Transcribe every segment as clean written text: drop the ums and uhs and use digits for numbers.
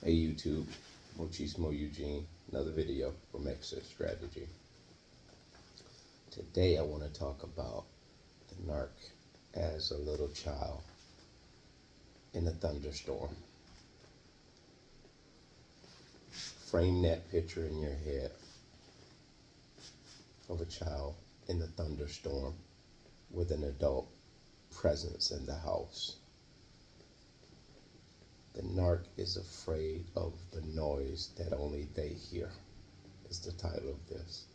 Hey YouTube, Mochismo Eugene, another video from Exit Strategy. Today I want to talk about the narc as a little child in a thunderstorm. Frame that picture in your head of a child in the thunderstorm with an adult presence in the house. The narc is afraid of the noise that only they hear, is the title of this.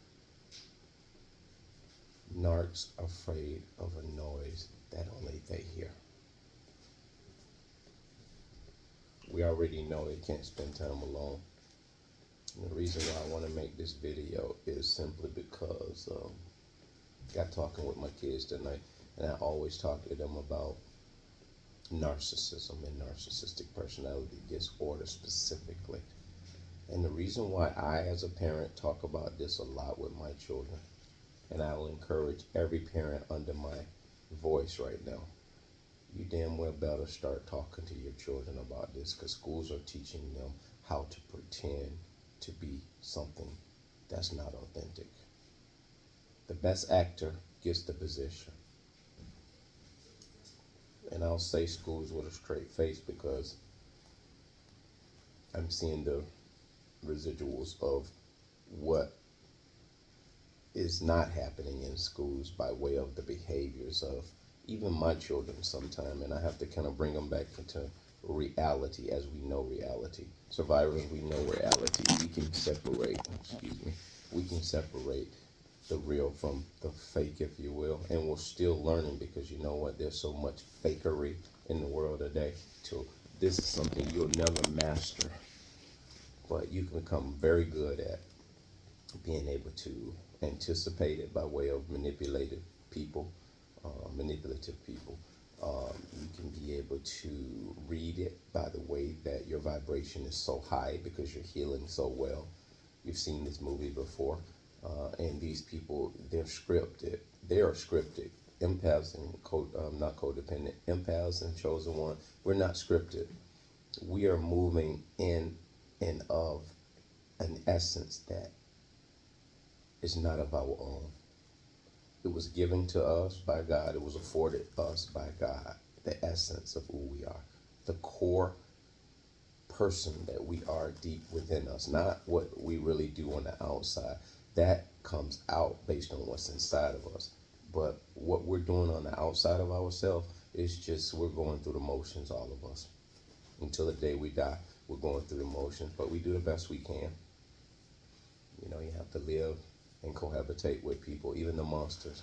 Narcs are afraid of a noise that only they hear. We already know they can't spend time alone. And the reason why I want to make this video is simply because I got talking with my kids tonight, and I always talk to them about narcissism and narcissistic personality disorder specifically. And the reason why I, as a parent, talk about this a lot with my children, and I will encourage every parent under my voice right now, you damn well better start talking to your children about this, because schools are teaching them how to pretend to be something that's not authentic. The best actor gets the position. And I'll say schools with a straight face because I'm seeing the residuals of what is not happening in schools by way of the behaviors of even my children sometime, and I have to kind of bring them back into reality as we know reality. Survivors, we know reality. We can separate, we can separate the real from the fake, if you will, and we're still learning, because you know what, there's so much fakery in the world today. So this is something you'll never master, but you can become very good at being able to anticipate it by way of manipulative people. You can be able to read it by the way that your vibration is so high because you're healing so well. You've seen this movie before, and these people, they're scripted. They are scripted. Empaths and not codependent. Empaths and chosen one. We're not scripted. We are moving in and of an essence that is not of our own. It was given to us by God. It was afforded us by God. The essence of who we are. The core person that we are deep within us. Not what we really do on the outside. That comes out based on what's inside of us. But what we're doing on the outside of ourselves is just, we're going through the motions, all of us. Until the day we die, we're going through the motions. But we do the best we can. You know, you have to live and cohabitate with people, even the monsters.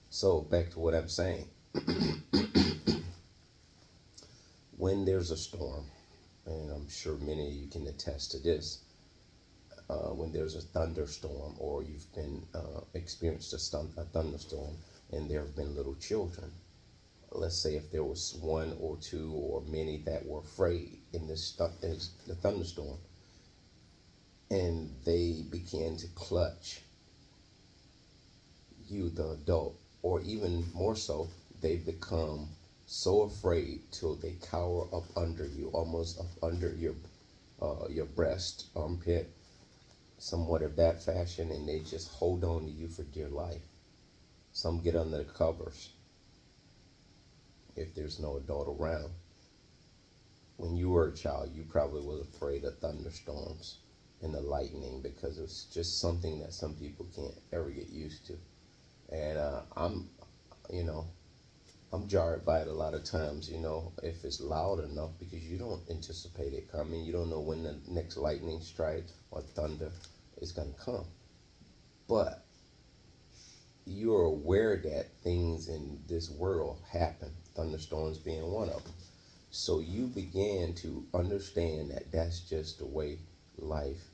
So back to what I'm saying. When there's a storm, and I'm sure many of you can attest to this, when there's a thunderstorm, or you've been experienced a thunderstorm, and there have been little children. Let's say if there was one or two or many that were afraid in the thunderstorm, and they began to clutch you, the adult, or even more so, they become so afraid till they cower up under you, almost up under your breast, armpit, somewhat of that fashion, and they just hold on to you for dear life. Some get under the covers if there's no adult around. When you were a child, you probably was afraid of thunderstorms and the lightning, because it's just something that some people can't ever get used to. And I'm jarred by it a lot of times, if it's loud enough, because you don't anticipate it coming. You don't know when the next lightning strike or thunder is going to come. But you're aware that things in this world happen, thunderstorms being one of them. So you began to understand that that's just the way life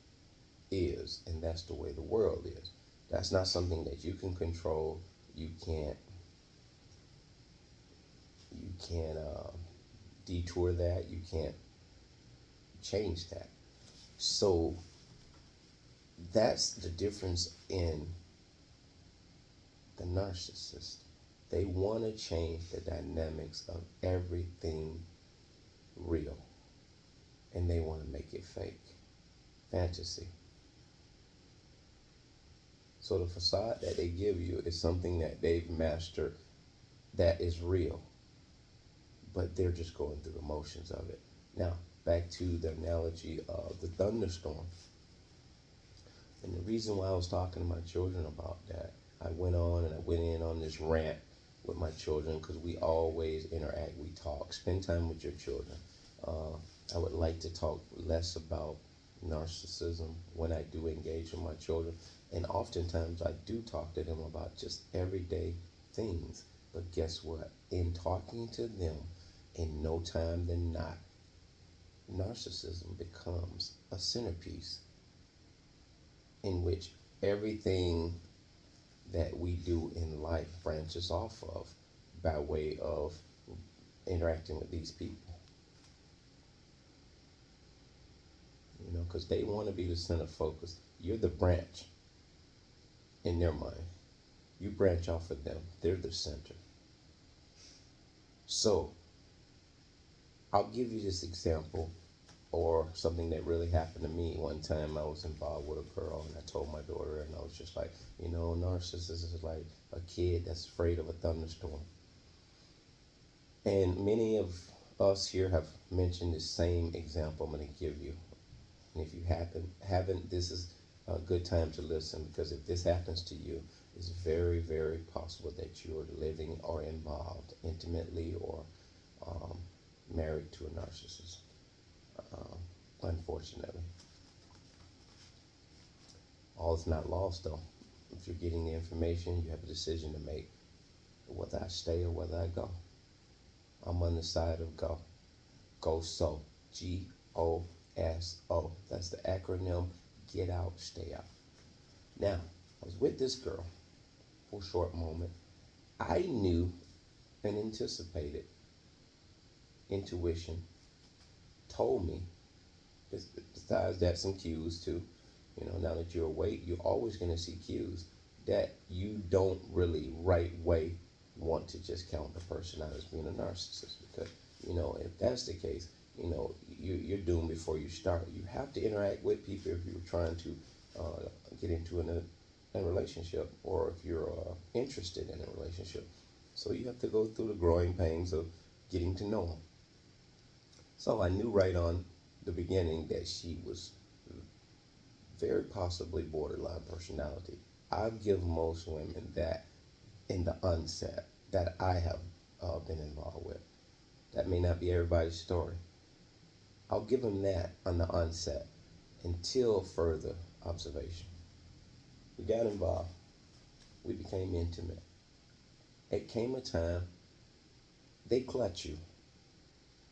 is, and that's the way the world is. That's not something that you can control. You can't detour that. You can't change that. So that's the difference in the narcissist. They want to change the dynamics of everything real. and they want to make it fake. Fantasy. So the facade that they give you is something that they've mastered that is real, but they're just going through the motions of it. Now, back to the analogy of the thunderstorm. And the reason why I was talking to my children about that, I went in on this rant with my children because we always interact, we talk, spend time with your children. I would like to talk less about narcissism when I do engage with my children. And oftentimes I do talk to them about just everyday things. But guess what? In talking to them, in no time than not, narcissism becomes a centerpiece in which everything that we do in life branches off of by way of interacting with these people. You know, because they want to be the center focus. You're the branch in their mind. You branch off of them. They're the center. So, I'll give you this example or something that really happened to me. One time I was involved with a girl and I told my daughter, and I was just like, you know, narcissist is like a kid that's afraid of a thunderstorm. And many of us here have mentioned the same example I'm going to give you. And if you haven't, this is a good time to listen, because if this happens to you, it's very, very possible that you are living or involved intimately or married to a narcissist, unfortunately. All is not lost, though. If you're getting the information, you have a decision to make, whether I stay or whether I go. I'm on the side of go. Go so. GOSO. That's the acronym. Get out, stay out. Now, I was with this girl for a short moment. I knew and anticipated. Intuition told me, besides that, some cues too. You know, now that you're awake, you're always going to see cues that you don't really right way want to just count the person out as being a narcissist, because, you know, if that's the case, you know, you're doomed before you start. You have to interact with people if you're trying to get into a relationship, or if you're interested in a relationship. So you have to go through the growing pains of getting to know them. So I knew right on the beginning that she was very possibly borderline personality. I give most women that in the onset that I have been involved with. That may not be everybody's story. I'll give them that on the onset until further observation. We got involved. We became intimate. It came a time they clutch you.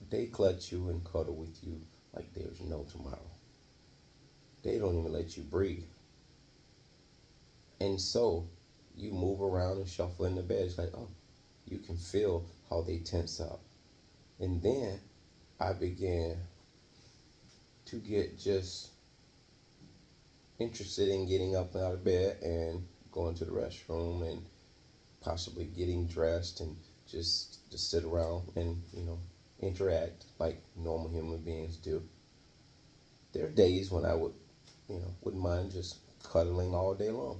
They clutch you and cuddle with you like there's no tomorrow. They don't even let you breathe. And so you move around and shuffle in the bed. It's like, oh, you can feel how they tense up. And then I began to get just interested in getting up out of bed and going to the restroom and possibly getting dressed and just to sit around and, you know, interact like normal human beings do. There are days when I would, you know, wouldn't mind just cuddling all day long,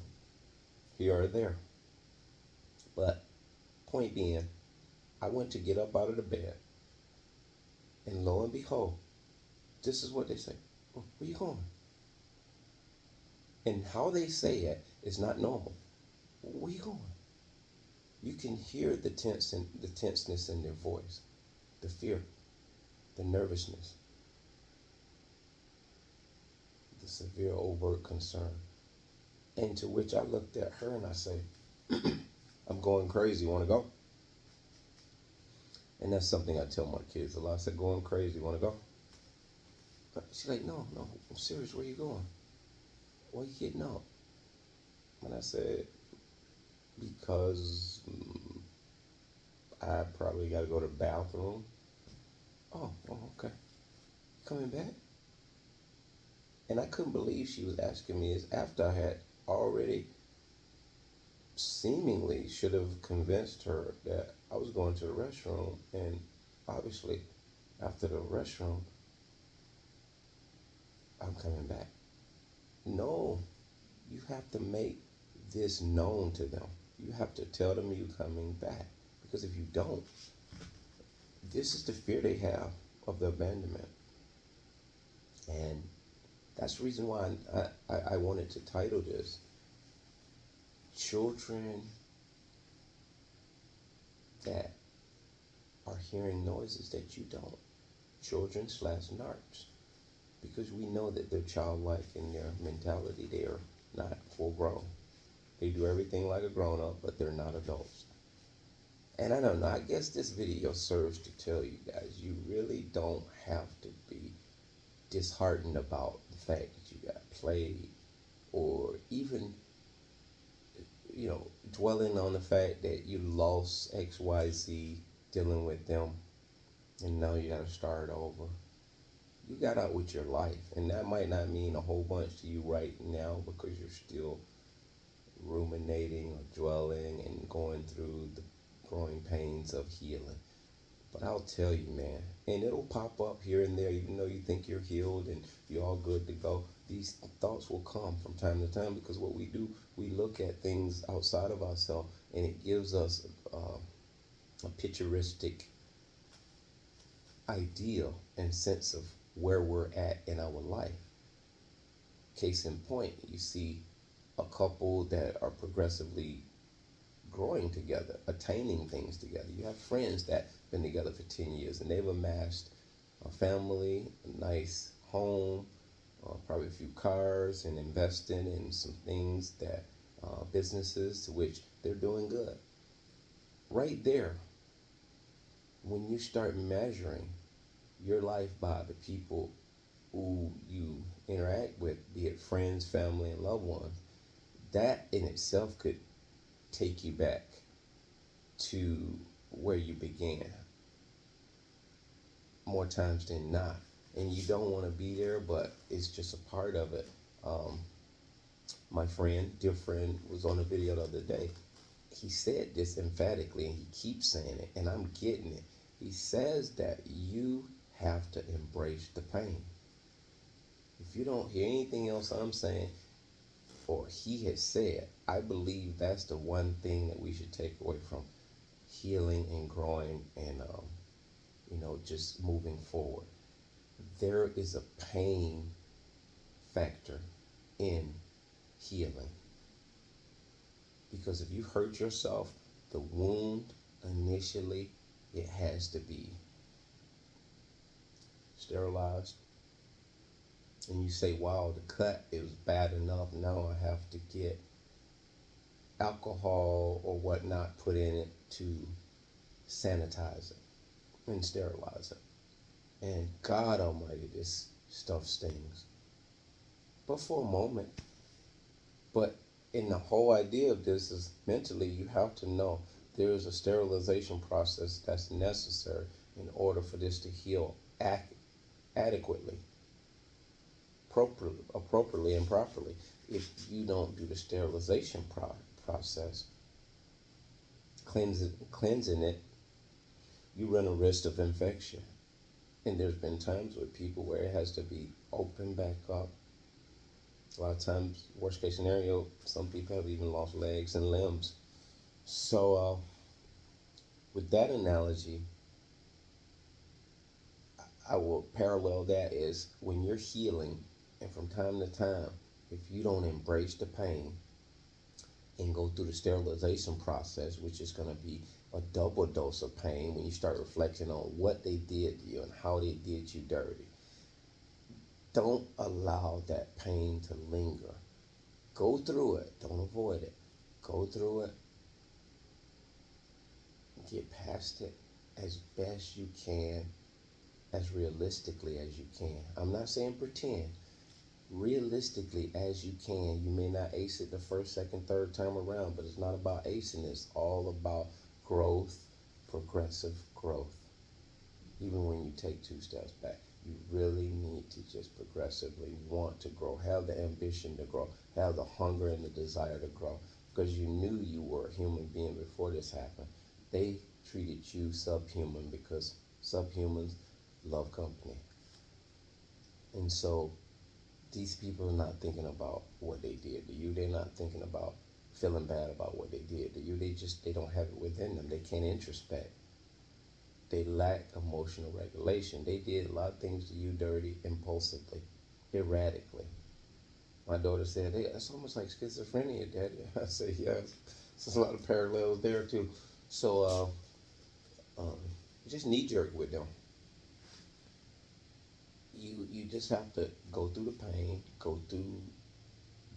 here or there. But point being, I went to get up out of the bed, and lo and behold, this is what they say. Where you going? And how they say it is not normal. Where you going? You can hear the tenseness in their voice, the fear, the nervousness, the severe overt concern. And to which I looked at her and I say, I'm going crazy, want to go? And that's something I tell my kids a lot. I said, going crazy, want to go? But she's like, no, I'm serious, where you going? Why are you getting up? And I said, because I probably got to go to the bathroom. Oh, okay. Coming back? And I couldn't believe she was asking me this after I had already seemingly should have convinced her that I was going to the restroom. And obviously, after the restroom, I'm coming back. No, you have to make this known to them. You have to tell them you're coming back. Because if you don't, this is the fear they have of the abandonment. And that's the reason why I wanted to title this Children That Are Hearing Noises That You Don't. Children slash narcs. Because we know that they're childlike in their mentality. They are not full grown. They do everything like a grown up, but they're not adults. And I don't know, I guess this video serves to tell you guys you really don't have to be disheartened about the fact that you got played, or even, dwelling on the fact that you lost XYZ dealing with them and now you got to start over. You got out with your life, and that might not mean a whole bunch to you right now because you're still ruminating or dwelling and going through the growing pains of healing. But I'll tell you, man, and it'll pop up here and there, even though you think you're healed and you're all good to go. These thoughts will come from time to time because what we do, we look at things outside of ourselves, and it gives us a picturesque idea and sense of where we're at in our life. Case in point, you see a couple that are progressively growing together, attaining things together. You have friends that have been together for 10 years and they've amassed a family, a nice home, probably a few cars, and investing in some things that, businesses to which they're doing good. Right there, when you start measuring your life by the people who you interact with, be it friends, family, and loved ones, that in itself could take you back to where you began more times than not. And you don't want to be there, but it's just a part of it. My dear friend, was on a video the other day. He said this emphatically, and he keeps saying it, and I'm getting it. He says that you have to embrace the pain. If you don't hear anything else I'm saying, or he has said, I believe that's the one thing that we should take away from healing and growing and, just moving forward. There is a pain factor in healing. Because if you hurt yourself, the wound initially, it has to be sterilized. And you say, wow, the cut is bad enough. Now I have to get alcohol or whatnot put in it to sanitize it and sterilize it. And God Almighty, this stuff stings. But for a moment. But in the whole idea of this is mentally, you have to know there is a sterilization process that's necessary in order for this to heal adequately, appropriately and properly. If you don't do the sterilization process, cleansing it, you run a risk of infection. And there's been times with people where it has to be opened back up. A lot of times, worst case scenario, some people have even lost legs and limbs. So with that analogy, I will parallel that is when you're healing, and from time to time, if you don't embrace the pain and go through the sterilization process, which is going to be a double dose of pain when you start reflecting on what they did to you and how they did you dirty. Don't allow that pain to linger. Go through it. Don't avoid it. Go through it. Get past it as best you can, as realistically as you can. I'm not saying pretend. Realistically as you can. You may not ace it the first, second, third time around, but it's not about acing. It's all about growth, progressive growth. Even when you take 2 steps back, you really need to just progressively want to grow, have the ambition to grow, have the hunger and the desire to grow, because you knew you were a human being before this happened. They treated you subhuman because subhumans love company. And so these people are not thinking about what they did to you. They're not thinking about feeling bad about what they did to you. They don't have it within them. They can't introspect. They lack emotional regulation. They did a lot of things to you dirty, impulsively, erratically. My daughter said, hey, it's almost like schizophrenia, Daddy. I said, yes. There's a lot of parallels there, too. So, just knee jerk with them. You just have to go through the pain, go through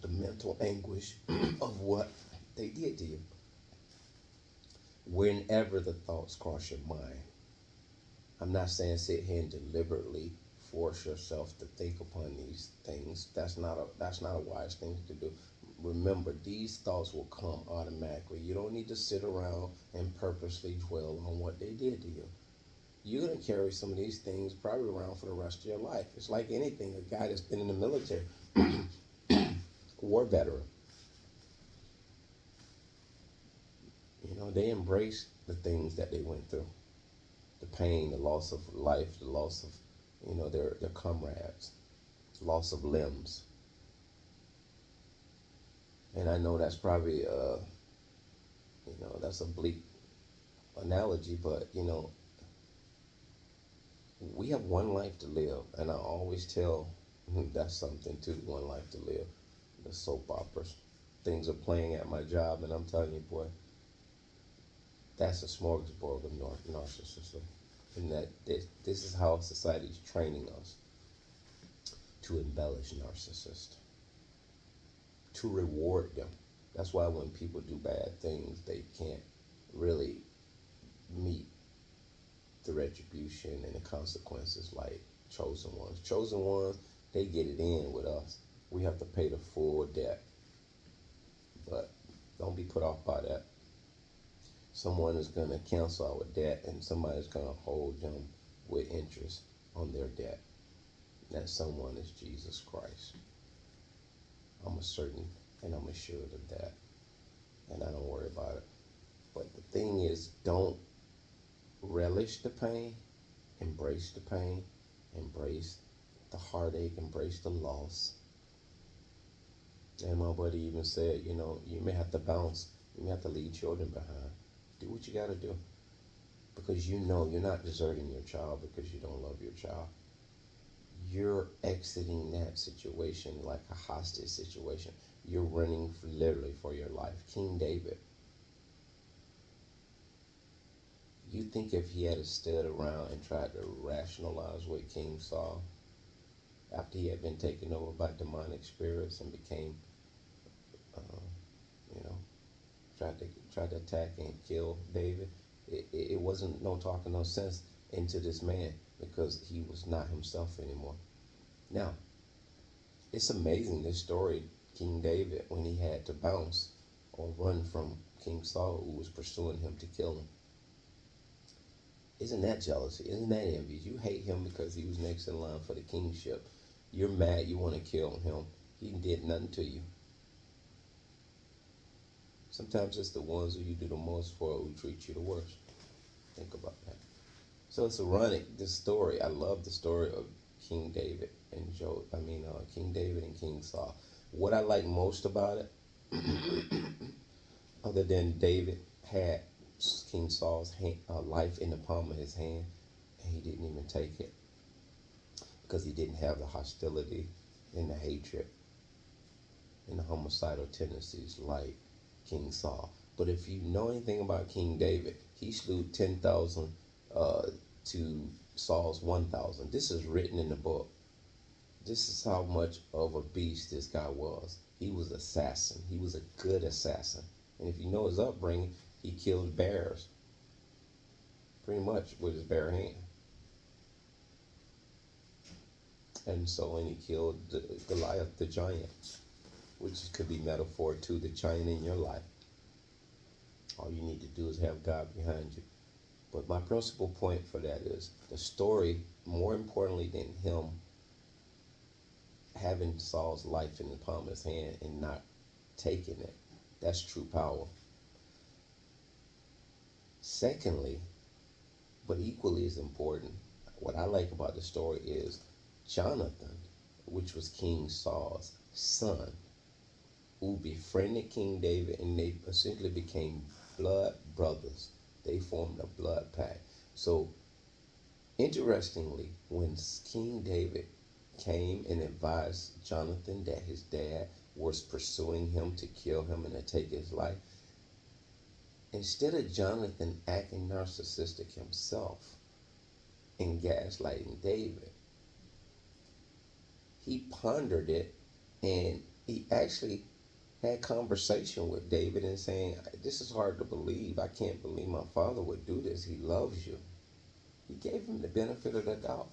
the mental anguish of what they did to you. Whenever the thoughts cross your mind, I'm not saying sit here and deliberately force yourself to think upon these things. That's not a wise thing to do. Remember, these thoughts will come automatically. You don't need to sit around and purposely dwell on what they did to you. You're going to carry some of these things probably around for the rest of your life. It's like anything. A guy that's been in the military, war veteran, they embrace the things that they went through, the pain, the loss of life, the loss of, their comrades, loss of limbs. And I know that's probably, that's a bleak analogy, but, we have one life to live. And I always tell that's something too, one life to live. The soap operas. Things are playing at my job, and I'm telling you, boy, that's a smorgasbord of narcissism. And that this is how society is training us to embellish narcissists, to reward them. That's why when people do bad things, they can't really meet the retribution and the consequences like chosen ones. Chosen ones, they get it in with us. We have to pay the full debt. But don't be put off by that. Someone is going to cancel our debt, and somebody's going to hold them with interest on their debt. That someone is Jesus Christ. I'm certain and I'm assured of that. And I don't worry about it. But the thing is, don't relish the pain. Embrace the pain. Embrace the heartache. Embrace the loss. And my buddy even said, you may have to bounce. You may have to leave children behind. Do what you got to do. Because you're not deserting your child because you don't love your child. You're exiting that situation like a hostage situation. You're running literally for your life. King David. You think if he had stood around and tried to rationalize with King Saul after he had been taken over by demonic spirits and became, tried to attack and kill David, it wasn't no talking no sense into this man because he was not himself anymore. Now, it's amazing this story, King David, when he had to bounce or run from King Saul, who was pursuing him to kill him. Isn't that jealousy? Isn't that envy? You hate him because he was next in line for the kingship. You're mad. You want to kill him. He did nothing to you. Sometimes it's the ones who you do the most for who treat you the worst. Think about that. So it's ironic, this story. I love the story of King David and King David and King Saul. What I like most about it, other than David had King Saul's life in the palm of his hand, and he didn't even take it because he didn't have the hostility and the hatred and the homicidal tendencies like King Saul. But if you know anything about King David, he slew 10,000 to Saul's 1,000. This is written in the book. This is how much of a beast this guy was. He was an assassin. He was a good assassin. And if you know his upbringing, he killed bears pretty much with his bare hand. And he killed Goliath, the giant, which could be metaphor to the giant in your life. All you need to do is have God behind you. But my principal point for that is the story, more importantly than him having Saul's life in the palm of his hand and not taking it. That's true power. Secondly, but equally as important, what I like about the story is Jonathan which was King Saul's son, who befriended King David, and they essentially became blood brothers. They formed a blood pact. So, interestingly, when King David came and advised Jonathan that his dad was pursuing him to kill him and to take his life, instead of Jonathan acting narcissistic himself and gaslighting David, he pondered it, and he actually had conversation with David and saying, this is hard to believe. I can't believe my father would do this. He loves you. He gave him the benefit of the doubt.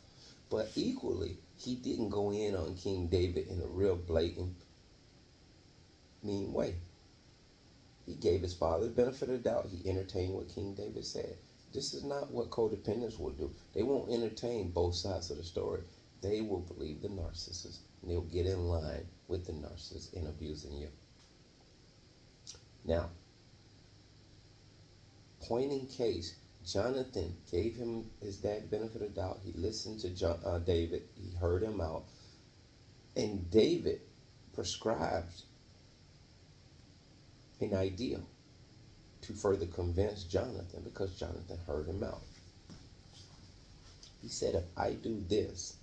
But equally, he didn't go in on King David in a real blatant, mean way. He gave his father the benefit of the doubt. He entertained what King David said. This is not what codependents will do. They won't entertain both sides of the story. They will believe the narcissist, and they'll get in line with the narcissist in abusing you. Now, point in case, Jonathan gave him his dad the benefit of the doubt. He listened to David. He heard him out. And David prescribed an idea to further convince Jonathan, because Jonathan heard him out. He said, if I do this,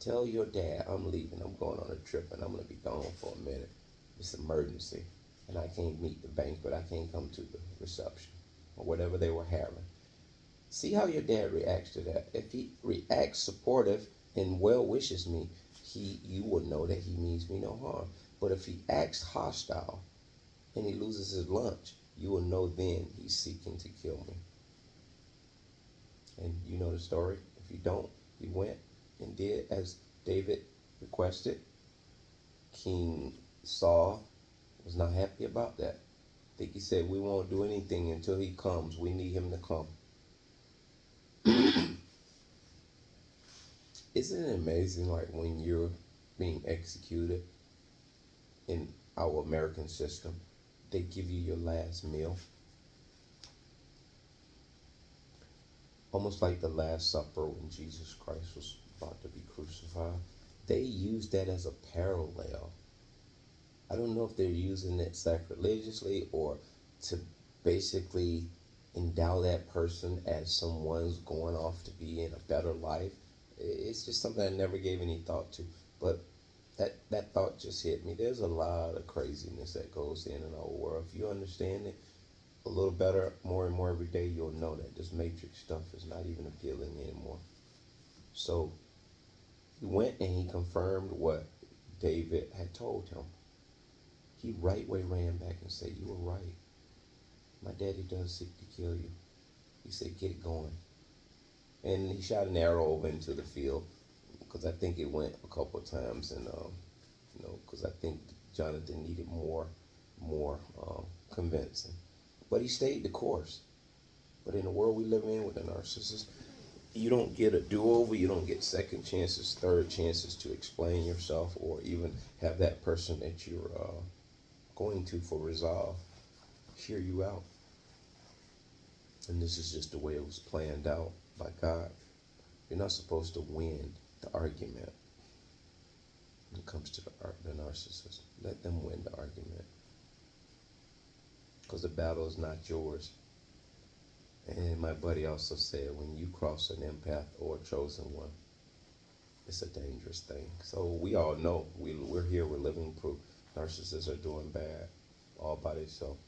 tell your dad I'm leaving. I'm going on a trip and I'm going to be gone for a minute. It's an emergency. And I can't meet the banquet. I can't come to the reception or whatever they were having. See how your dad reacts to that. If he reacts supportive and well wishes me, you will know that he means me no harm. But if he acts hostile and he loses his lunch, you will know then he's seeking to kill me. And you know the story. If you don't, he went and did as David requested. King Saul was not happy about that. I think he said, we won't do anything until he comes. We need him to come. Isn't it amazing, like when you're being executed in our American system, they give you your last meal? Almost like the Last Supper when Jesus Christ was about to be crucified. They use that as a parallel. I don't know if they're using it sacrilegiously or to basically endow that person as someone's going off to be in a better life. It's just something I never gave any thought to. But that thought just hit me. There's a lot of craziness that goes in our world. If you understand it a little better, more and more every day, you'll know that this matrix stuff is not even appealing anymore. So he went and he confirmed what David had told him. He right away ran back and said, you were right. My daddy does seek to kill you. He said, get going. And he shot an arrow over into the field, because I think it went a couple of times, and because I think Jonathan needed more convincing. But he stayed the course. But in the world we live in with the narcissist, you don't get a do-over. You don't get second chances, third chances to explain yourself, or even have that person that you're going to for resolve hear you out. And this is just the way it was planned out by God. You're not supposed to win the argument when it comes to the narcissist. Let them win the argument, because the battle is not yours. And my buddy also said, when you cross an empath or a chosen one, it's a dangerous thing. So we all know, we're here, we're living proof. Narcissists are doing bad all by themselves.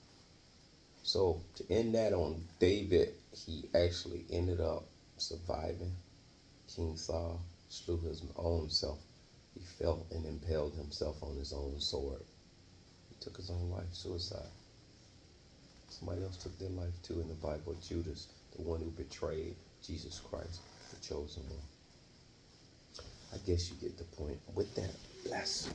So to end that on David, he actually ended up surviving. King Saul slew his own self. He fell and impaled himself on his own sword. He took his own life, suicide. Somebody else took their life too in the Bible, Judas, the one who betrayed Jesus Christ, the chosen one. I guess you get the point. With that, bless.